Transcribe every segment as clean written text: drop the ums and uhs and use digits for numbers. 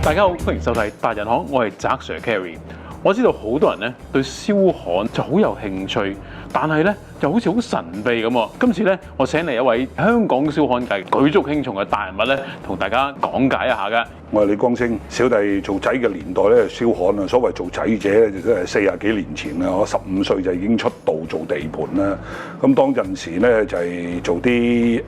大家好，歡迎收睇達人行，我係澤 Sir Carry。我知道好多人咧對燒焊就好有興趣，但係咧就好似好神秘咁喎。今次咧我請嚟一位香港燒焊界舉足輕重嘅大人物咧，同大家講解一下㗎。我係李光昇，小弟做仔嘅年代咧，燒焊啊，所謂做仔者咧，就真係40幾年前啦。我15歲就已經出道做地盤啦。咁當陣時咧就係做啲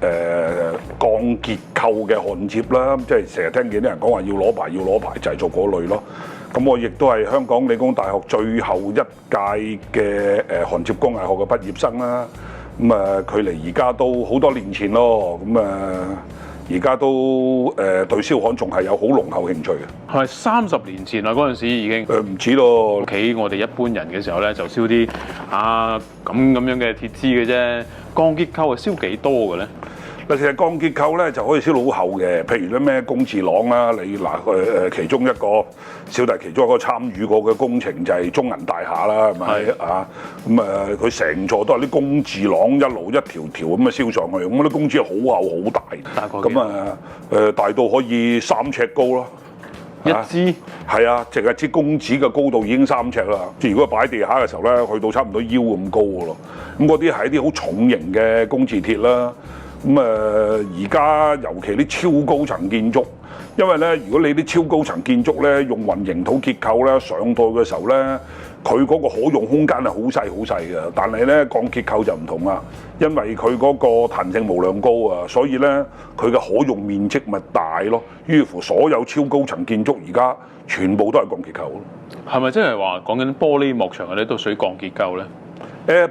鋼結構嘅焊接啦，即係成日聽見啲人講話要攞牌，就係做嗰類咯。咁我亦都係香港理工大學最後一屆嘅焊接工藝學嘅畢業生啦。咁啊，距離而家都好多年前咯。咁而家都對燒焊仲係有好濃厚興趣嘅。係咪30年前啊？嗰陣時已經唔止咯。企我哋一般人嘅時候咧，就燒啲咁樣嘅鐵枝嘅啫。鋼結構係燒幾多嘅咧？嗱，其實鋼結構咧就可以燒到好厚嘅，譬如咧咩工字廊啦，你嗱其中一個小弟其中一個參與過嘅工程就係中銀大廈啦，係咪啊？咁佢成座都係啲工字廊一路一條條咁燒上去，咁啲工字好厚好大，大概咁大到可以3尺高咯。一支係啊，淨係支公子嘅高度已經3尺啦。即係如果擺地下嘅時候咧，去到差唔多腰咁高嘅咯。咁嗰啲係一啲好重型嘅工字鐵啦。咁而家尤其啲超高層建築，因為咧，如果你啲超高層建築咧用混凝土結構咧上到嘅時候咧，佢嗰個可用空間係好細嘅。但係咧鋼結構就唔同啦，因為佢嗰個彈性無量高啊，所以咧佢嘅可用面積咪大咯。於是乎，所有超高層建築而家全部都係鋼結構咯。係咪即係話講緊玻璃幕牆嗰啲都屬於鋼結構咧？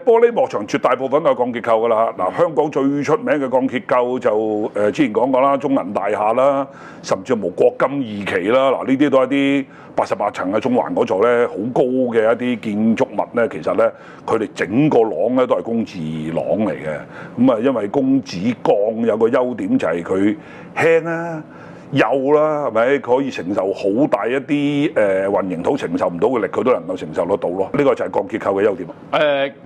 玻璃幕牆絕大部分都係鋼結構㗎啦。嗱，香港最出名嘅鋼結構就之前講過啦，中銀大廈啦，甚至乎國金二期啦。嗱，呢啲都係啲88層嘅中環嗰座咧，好高嘅一啲建築物咧，其實咧佢哋整個廊咧都係工字廊嚟嘅。咁啊，因為工字鋼有個優點就係佢輕啦、幼啦，係咪？佢可以承受好大一啲混凝土承受唔到嘅力，佢都能夠承受得到咯。呢個就係鋼結構嘅優點。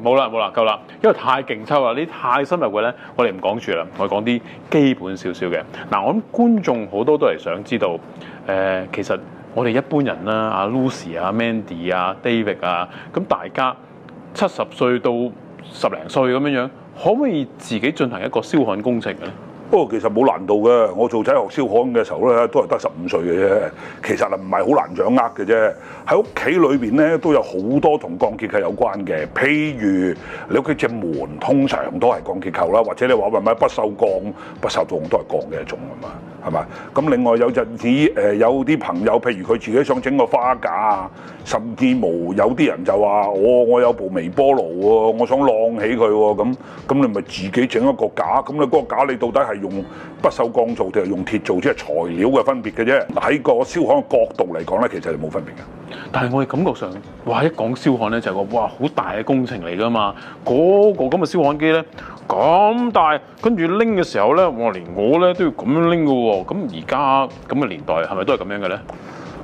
冇啦，夠啦，因為太勁抽啦，呢太深入嘅咧，我哋唔講住啦，我哋講啲基本少少嘅。嗱，我諗觀眾好多都係想知道，其實我哋一般人啦，阿 Lucy 啊、Mandy 啊、David 啊，咁大家70歲到10零歲咁樣樣，可唔可以自己進行一個燒焊工程嘅咧？不過其實冇難度嘅，我做仔學燒焊嘅時候咧，都係得15歲嘅啫。其實唔係好難掌握嘅啫。喺屋企裏邊咧，都有好多同鋼結構有關嘅。譬如你屋企隻門通常都係鋼結構啦，或者你話買不鏽鋼，不鏽鋼都係鋼嘅一種啊嘛，係咪？咁另外有陣時有啲朋友，譬如佢自己想整個花架啊，甚至乎有啲人就話我有部微波爐喎，我想晾起佢喎，咁你咪自己整一個架。咁你嗰個架你到底係用不鏽鋼做定係用鐵做，即係材料嘅分別嘅啫。喺個燒焊嘅角度嚟講咧，其實係冇分別嘅。但係我哋感覺上，哇！一講燒焊咧，就係個哇好大嘅工程嚟㗎嘛。嗰個咁嘅燒焊機咧咁大，跟住拎嘅時候咧，哇！連我咧都要咁樣拎㗎喎。咁而家咁嘅年代係咪都係咁樣嘅咧？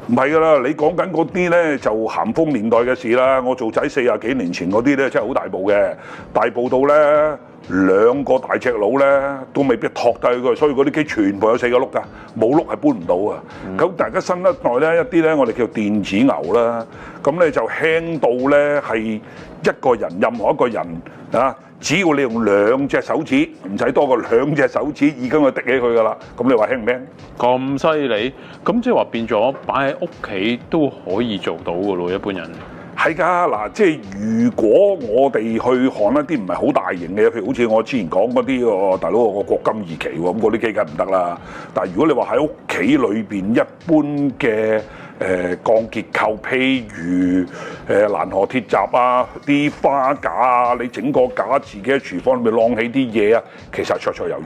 唔係㗎啦，你講緊嗰啲咧就咸豐年代嘅事啦。我做仔40幾年前嗰啲咧真係好大部嘅，大部到咧2個大隻佬咧都未必托低佢，所以嗰啲機全部有4個轆㗎，冇轆係搬唔到啊。咁大家新一代咧一啲咧，我哋叫電子牛啦，咁咧就輕到咧係一個人任何一個人啊，只要你用2隻手指，唔使多過2隻手指已經去滴起佢㗎啦。咁你話輕唔輕？咁犀利，咁即係話變咗擺喺屋企都可以做到㗎咯，一般人。係㗎，嗱，即係如果我哋去焊一啲唔係好大型嘅，譬如好似我之前講嗰啲喎，大佬個國金2期喎，咁嗰啲機梗唔得啦。但係如果你話喺屋企裏邊一般嘅鋼結構，譬如蘭河鐵閘啊、啲花架啊，你整個架自己喺廚房裏面晾起啲嘢啊，其實綽綽有餘。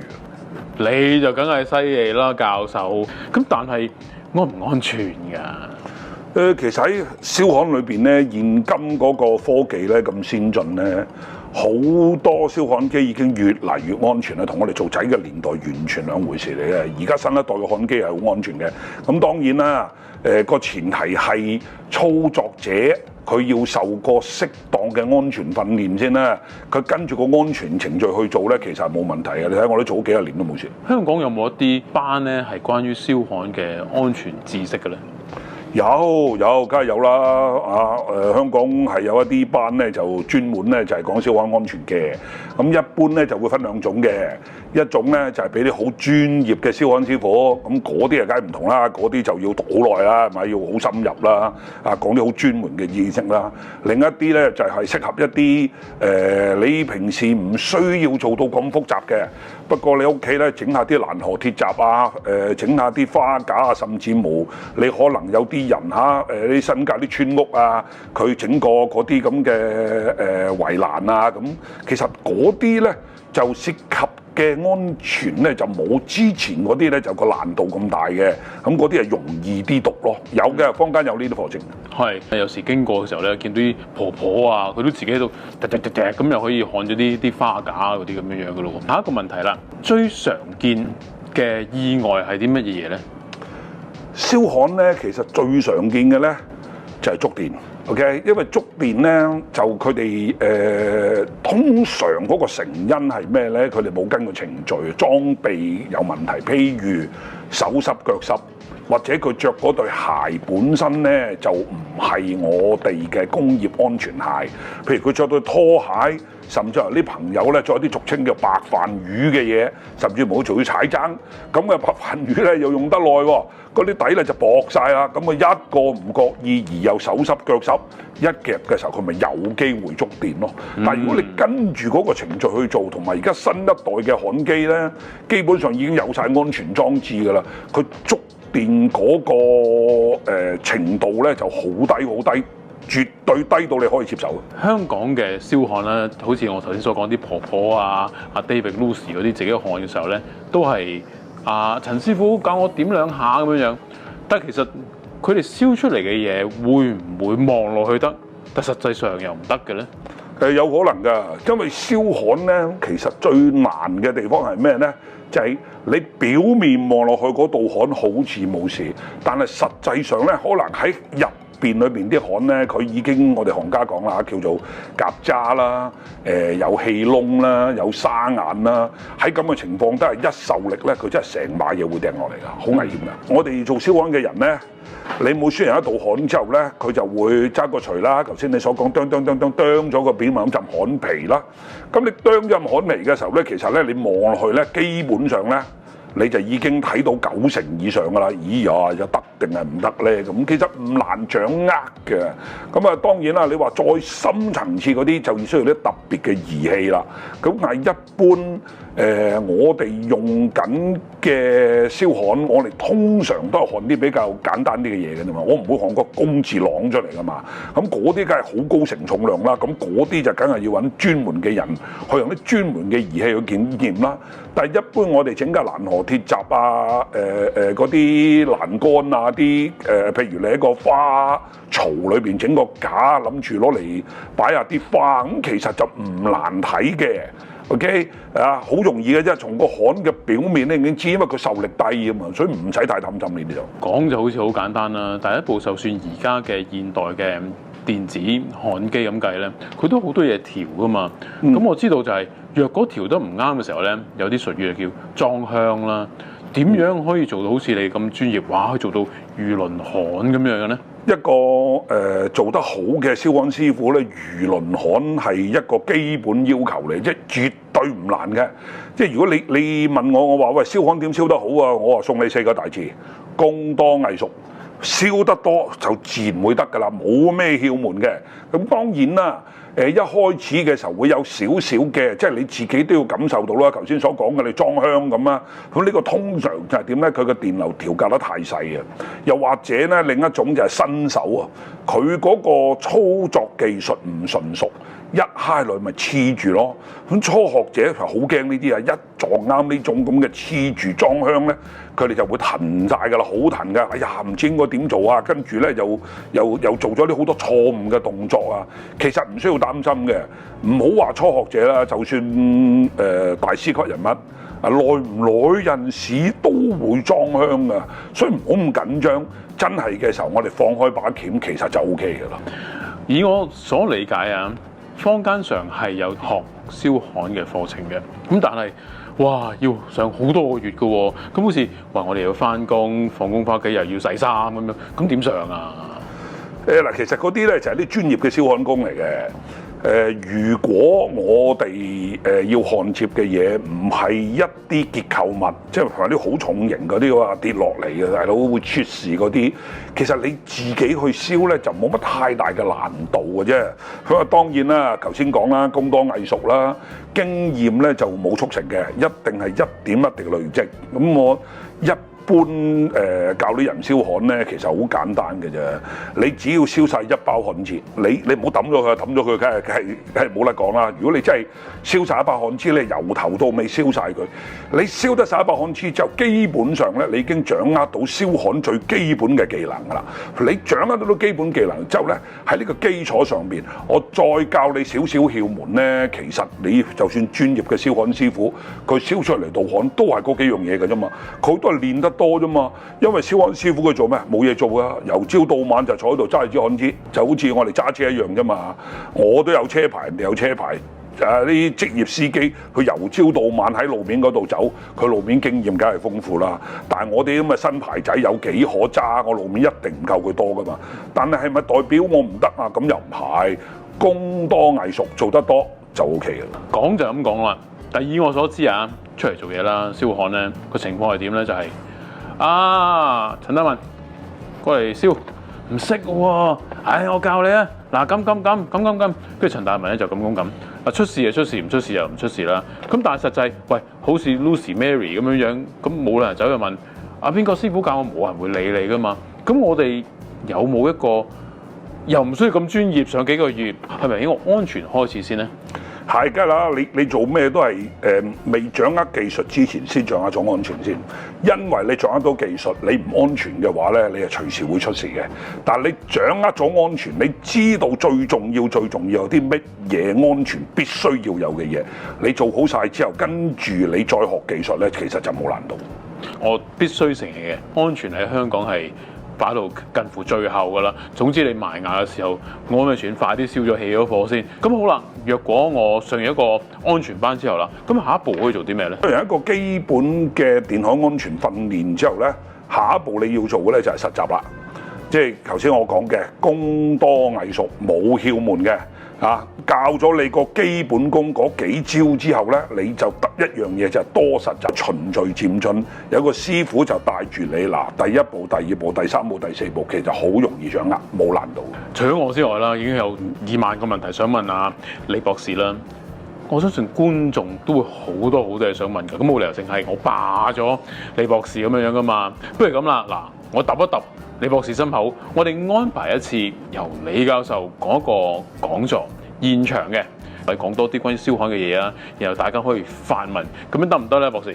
你就梗係犀利啦，教授。咁但係安唔安全㗎？其實喺燒焊裏邊咧，現今嗰個科技咧咁先進咧，好多燒焊機已經越嚟越安全啦，同我哋做仔嘅年代完全兩回事嚟嘅。而家新一代嘅焊機係好安全嘅。咁當然啦，個前提係操作者佢要受過適當嘅安全訓練先啦。佢跟住個安全程序去做咧，其實係冇問題嘅。你睇我都做咗幾十年都冇事。香港有冇一啲班咧係關於燒焊嘅安全知識嘅咧？有，梗係有啦！香港係有一啲班咧，就專門咧就係講燒焊安全嘅。咁一般咧就會分兩種嘅，一種咧就係俾啲好專業嘅燒焊師傅，咁嗰啲啊梗係唔同啦，嗰啲就要讀好耐啦，係咪要好深入啦？講啲好專門嘅知識啦。另一啲咧就係適合一啲你平時唔需要做到咁複雜嘅，不過你屋企咧整下啲欄河鐵閘啊，整下啲花架啊，甚至乎你可能有啲人啲新界啲村屋啊，佢整個嗰啲咁嘅圍欄啊，咁其實嗰啲咧就涉及嘅安全咧就冇之前嗰啲咧就個難度咁大嘅，咁嗰啲係容易啲讀咯。有嘅，坊間有呢啲課程。係，有時經過嘅時候咧，見到啲婆婆啊，佢都自己喺度咁又可以焊咗啲花架嗰啲咁樣樣嘅咯。下一個問題啦，最常見嘅意外係啲乜嘢嘢咧？燒焊咧，其實最常見嘅咧就係觸電。OK， 因為觸電咧就佢哋通常嗰個成因係咩咧？佢哋冇跟個程序，裝備有問題，譬如手濕腳濕，或者佢着嗰對鞋本身咧就唔係我哋嘅工業安全鞋，譬如佢着對拖鞋。甚至乎啲朋友咧，做一啲俗稱叫白飯魚嘅嘢，甚至冇做要踩踭，咁嘅白飯魚咧又用得耐喎，嗰啲底咧就薄晒啦，咁啊一個唔覺意而又手濕腳濕，一夾嘅時候佢咪有機會觸電咯。但係如果你跟住嗰個程序去做，同埋而家新一代嘅焊機咧，基本上已經有晒安全裝置㗎啦，佢觸電嗰個程度咧就好低好低。絕對低到你可以接受。香港嘅燒焊咧，好似我頭先所講啲婆婆啊、阿 David Lucy 嗰啲自己焊嘅時候咧，都係陳師傅教我點兩下咁樣樣。但係其實佢哋燒出嚟嘅嘢會唔會望落去得，但實際上又唔得嘅咧？有可能㗎，因為燒焊咧，其實最難嘅地方係咩咧？就係你表面望落去嗰道焊好似冇事，但係實際上咧，可能喺入邊裏邊啲焊咧，佢已經我哋行家講啦，叫做夾渣啦，有氣窿啦，有沙眼啦。喺咁嘅情況都係一受力咧，佢真係成把嘢會掟落嚟㗎，好危險㗎。我哋做燒焊嘅人咧，你每輸完一道焊之後咧，佢就會揸個錘啦。頭先你所講啄咗個表面咁浸焊皮啦。咁你啄咗焊皮嘅時候咧，其實咧你望落去咧，基本上咧。你就已經睇到90%以上㗎啦，咦呀，又得定係唔得咧？咁其實唔難掌握嘅。咁啊，當然啦，你話再深層次嗰啲就需要啲特別嘅儀器啦。咁但係一般我哋用緊嘅燒焊，我哋通常都係焊啲比較簡單啲嘅嘢嘅啫嘛。我唔會焊個工字廊出嚟㗎嘛。咁嗰啲梗係好高成重量啦。咁嗰啲就梗係要揾專門嘅人去用啲專門嘅儀器去檢驗啦。但係一般我哋整架欄河鐵閘啊，嗰啲欄杆啊，譬如你喺個花槽裏邊整個架，諗住攞嚟擺下啲花，咁其實就唔難睇嘅。OK 好容易嘅啫，從個焊嘅表面咧已經知，因為佢受力低啊嘛，所以唔使太擔心呢啲就。講就好似好簡單啦，但係一部就算而家嘅現代嘅電子焊機咁計咧，佢都好多嘢調噶嘛。咁我知道就係、若果調得唔啱嘅時候咧，有啲術語就叫裝香啦。點樣可以做到好似你咁專業，哇可以做到魚鱗焊咁樣嘅咧？一個做得好嘅燒焊師傅咧，魚鱗焊係一個基本要求嚟，即係絕對唔難嘅。即係如果你問我話喂，燒焊點燒得好啊？我話送你4個大字：工多藝熟。燒得多就自然會得㗎啦，冇咩竅門嘅。咁當然啦，一開始嘅時候會有少少嘅，即係你自己都要感受到啦。頭先所講嘅你裝香咁啦，咁呢個通常就係點咧？佢個電流調校得太細啊，又或者咧另一種就係新手啊，佢嗰個操作技術唔純熟。一揩落咪黐住咯，咁初學者好驚呢啲啊！一撞啱呢種咁嘅黐住裝香咧，佢哋就會騰晒㗎啦，好騰㗎！哎呀，唔知應該點做啊！跟住咧又做咗啲好多錯誤嘅動作啊！其實唔需要擔心嘅，唔好話初學者啦，就算大師級人物啊，耐唔耐陣時都會裝香㗎，所以唔好咁緊張。真係嘅時候，我哋放開把鉗，其實就 OK 㗎啦。以我所理解啊，坊間上係有學燒焊嘅課程嘅，咁但係哇，要上好多個月嘅喎。咁好似話我哋要翻工，放工翻屋企又要洗衫咁樣，咁點上啊？嗱，其實嗰啲咧就係啲專業嘅燒焊工嚟嘅。如果我哋要焊接嘅嘢唔係一啲結構物，即係話啲好重型嗰啲話跌落嚟嘅，大佬會出事嗰啲，其實你自己去燒咧就冇乜太大嘅難度嘅啫。佢話當然啦，頭先講啦，工多藝熟啦，經驗咧就冇速成嘅，一定係一點一滴累積。咁我一般教啲人燒焊咧，其實好簡單嘅啫。你只要燒晒一包焊接，你唔好抌咗佢，抌咗佢梗係冇得講啦。如果你真係燒晒一包焊接咧，由頭到尾燒晒佢，你燒得晒一包焊接之後，基本上咧你已經掌握到燒焊最基本嘅技能㗎啦。你掌握到基本技能之後咧，喺呢個基礎上邊，我再教你少少竅門咧，其實你就算專業嘅燒焊師傅，佢燒出嚟道焊都係嗰幾樣嘢㗎啫嘛，佢都係練得多啫嘛，因為燒焊師傅佢做咩？冇嘢做噶，由朝到晚就坐喺度揸住支焊機，就好似我哋揸車一樣啫嘛。我都有車牌，人哋有車牌。啲職業司機佢由朝到晚喺路面嗰度走，佢路面經驗梗係豐富啦。但係我哋咁嘅新牌仔有幾可揸？我路面一定唔夠佢多噶嘛。但係係咪代表我唔得啊？咁又唔係，工多藝熟，做得多就 O K 嘅啦。講就咁講啦。但以我所知啊，出嚟做嘢啦，燒焊咧個情況係點咧？就係、陳德文過嚟燒，唔識喎，唉，我教你啊！嗱，咁，跟住陳大文咧就咁，出事就出事，唔出事就唔出事啦。咁但係實際，喂，好似 Lucy Mary 咁樣，咁冇人走去問邊個師傅教我，冇人會理你噶嘛。咁我哋有冇一個又唔需要咁專業，上幾個月，係咪應該安全開始先咧？係㗎啦，你做咩都係未掌握技術之前先掌握咗安全先，因為你掌握到技術，你唔安全嘅話咧，你係隨時會出事嘅。但係你掌握咗安全，你知道最重要有啲乜嘢安全必須要有嘅嘢，你做好晒之後，跟住你再學技術咧，其實就冇難度。我必須承認嘅，安全喺香港係擺到近乎最後㗎啦。總之你埋牙嘅時候，我咪算快啲燒咗起咗火先。咁好啦，若果我上完一個安全班之後啦，咁下一步可以做啲咩咧？做完一個基本嘅電焊安全訓練之後咧，下一步你要做嘅咧就係實習啦。即係頭先我講嘅工多藝熟，冇竅門嘅。教咗你個基本功嗰幾招之後咧，你就得一樣嘢就係多實習，循序漸進。有個師傅就帶住你嗱，第一步、第二步、第三步、第四步，其實好容易掌握，冇難度。除咗我之外啦，已經有2萬個問題想問阿李博士啦。我相信觀眾都會好多嘢想問㗎，咁冇理由淨係我霸咗李博士咁樣㗎嘛。不如咁啦，嗱，我揼一揼李博士心口，我哋安排一次由李教授講一個講座，現場嘅，我哋講多啲關於燒焊嘅嘢啊，然後大家可以發問，咁樣得唔得咧，博士？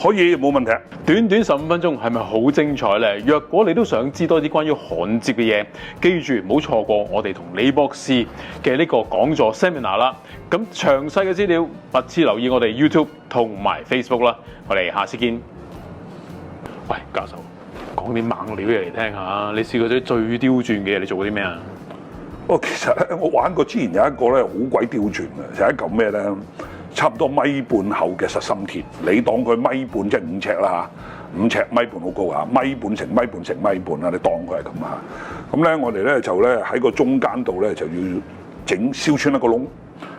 可以，冇問題。短短15分鐘係咪好精彩咧？若果你都想知多啲關於焊接嘅嘢，記住唔好錯過我哋同李博士嘅呢個講座 seminar 啦。咁詳細嘅資料密切留意我哋 YouTube 同埋 Facebook 啦。我哋下次見。喂，教授，講啲猛料嘢嚟聽下。你試過啲最刁鑽嘅嘢，你做過啲咩啊？其實咧，我玩過之前有一個咧好鬼刁鑽嘅，就係一嚿咩咧？差唔多米半厚嘅實心鐵，你當佢米半即係5尺啦嚇，5尺米半好高啊，米半乘米半乘米半啦，你當佢係咁啊。咁咧，我哋咧就咧喺個中間度咧就要燒穿一個窿。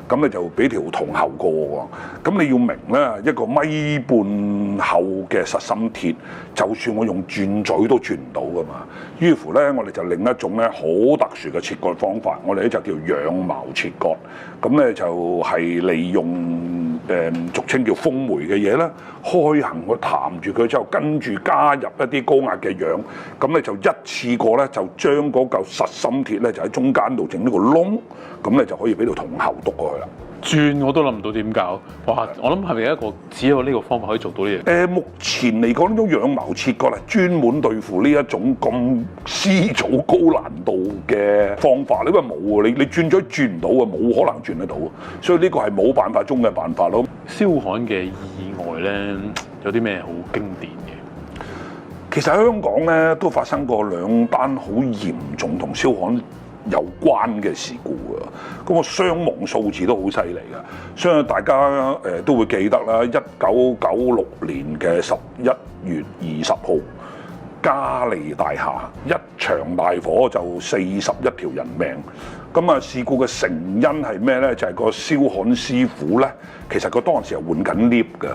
咁咧就俾條銅喉過喎。咁你要明咧，一個米半厚嘅實心鐵，就算我用轉嘴都轉唔到噶嘛。於乎咧，我哋就另一種咧好特殊嘅切割方法，我哋咧就叫仰矛切割。咁咧就係利用俗稱叫風煤嘅嘢啦，開行個彈住佢之後，跟住加入一啲高壓嘅氧，咁咧就一次過咧就將嗰嚿實心鐵咧就喺中間度整呢個窿，咁咧就可以俾條銅喉篤過去啦。轉我都諗唔到點搞，哇！我諗係咪一個只有呢個方法可以做到呢樣？目前嚟講呢種仰矛切割係專門對付呢一種咁師祖高難度嘅方法，因為冇啊，你轉咗轉唔到啊，冇可能轉得到，所以呢個係冇辦法中嘅辦法咯。燒焊嘅意外咧，有啲咩好經典嘅？其實香港咧都發生過2單好嚴重同燒焊有關嘅事故啊！咁個傷亡數字都好犀利嘅，相信大家都會記得啦。1996年嘅11月20號，嘉利大廈一場大火就41條人命。咁啊，事故嘅成因係咩咧？就係個燒焊師傅咧，其實佢當時係換緊 lift 嘅。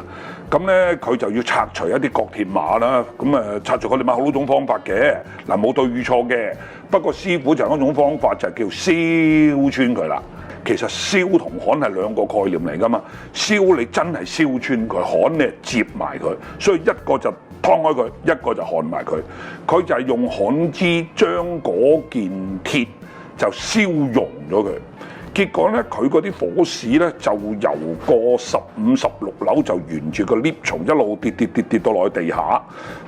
咁咧，佢就要拆除一啲鋼鐵馬啦。咁啊，拆除鋼鐵馬好多種方法嘅，嗱冇對與錯嘅。不過師傅就係一種方法，就係叫燒穿佢啦。其實燒同焊係兩個概念嚟噶嘛。燒你真係燒穿佢，焊你係接埋佢，所以一個就劏開佢，一個就焊埋佢。佢就係用焊枝將嗰件鐵就燒溶咗佢，結果咧佢嗰啲火矢咧就由個15、16樓就沿住個 lift 槽一路跌到落去地下，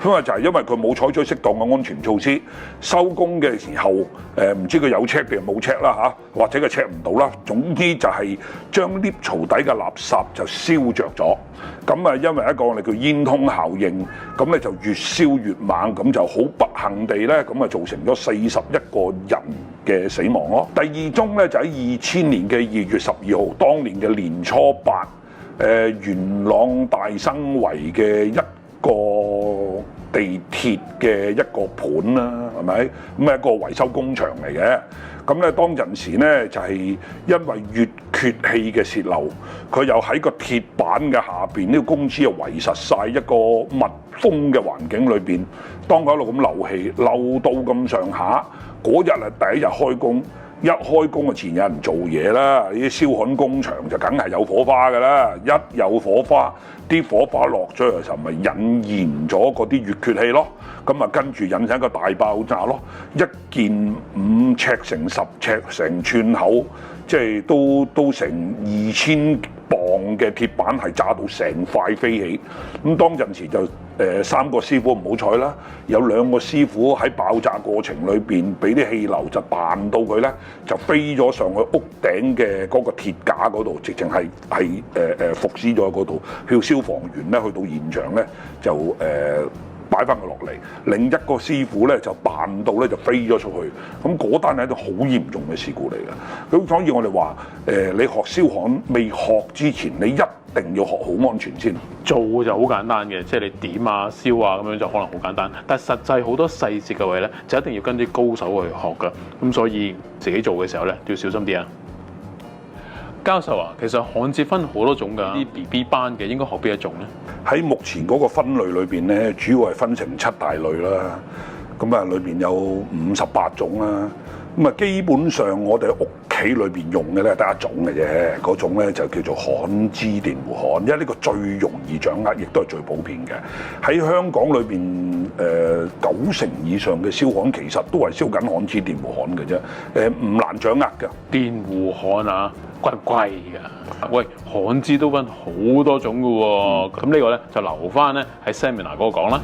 因為就係因為佢冇採取適當嘅安全措施，收工嘅時候唔知佢有 check 定冇 check 啦嚇，或者佢 check 唔到啦，總之就係將 lift 槽底嘅垃圾就燒着咗。咁啊，因為一個我哋叫煙通效應，咁咧就越燒越猛，咁就好不幸地咧，咁啊造成咗41個人嘅死亡咯。第二宗咧就喺2000年嘅2月12號，當年嘅年初8，元朗大生圍嘅一個地鐵嘅一個盤啦，係咪？咁係一個維修工場嚟嘅。咁咧當陣時咧就係因為越缺氣嘅泄漏，佢又喺個鐵板嘅下邊，呢個公司又圍實晒一個密封嘅環境裏邊，當佢一路咁漏氣，漏到咁上下，嗰日係第一日開工。一開工啊，前有人做嘢啦，呢啲燒焊工場就梗係有火花㗎啦，一有火花，啲火花落咗嘅時候，咪引燃咗嗰啲乙炔氣咯，咁啊跟住引起一個大爆炸咯，一件5尺乘10尺成寸厚，即係都成2000磅嘅鐵板係炸到成塊飛起，咁當陣時就3個師傅唔好彩啦，有2個師傅喺爆炸過程裏邊俾啲氣流就彈到佢咧，就飛咗上去屋頂嘅嗰個鐵架嗰度，直情係伏屍咗喺嗰度。叫消防員咧去到現場咧就擺翻佢落嚟，另一個師傅咧就彈到咧就飛咗出去。咁嗰單係一個好嚴重嘅事故嚟嘅。咁所以我哋話你學燒焊未學之前，你一定要學好安全先。做就好簡單嘅，即係你點啊、燒啊咁樣就可能好簡單，但係實際好多細節嘅位咧，就一定要跟啲高手去學㗎。咁所以自己做嘅時候咧，都要小心啲啊。教授啊，其實焊接分好多種㗎，啲 BB 班嘅應該學邊一種咧？喺目前嗰個分類裏邊咧，主要係分成7大類啦。咁啊，裏邊有58種啦。咁啊，基本上我哋屋企裏邊用嘅咧得一種嘅啫，嗰種咧就叫做焊枝電弧焊，因為呢個最容易掌握，亦都係最普遍嘅。喺香港裏邊，90%以上嘅燒焊其實都係燒緊焊枝電弧焊嘅啫，唔難掌握㗎。電弧焊啊，貴唔貴㗎？喂，焊枝都分好多種㗎喎，咁呢個咧就留翻咧喺 seminar 嗰個講啦。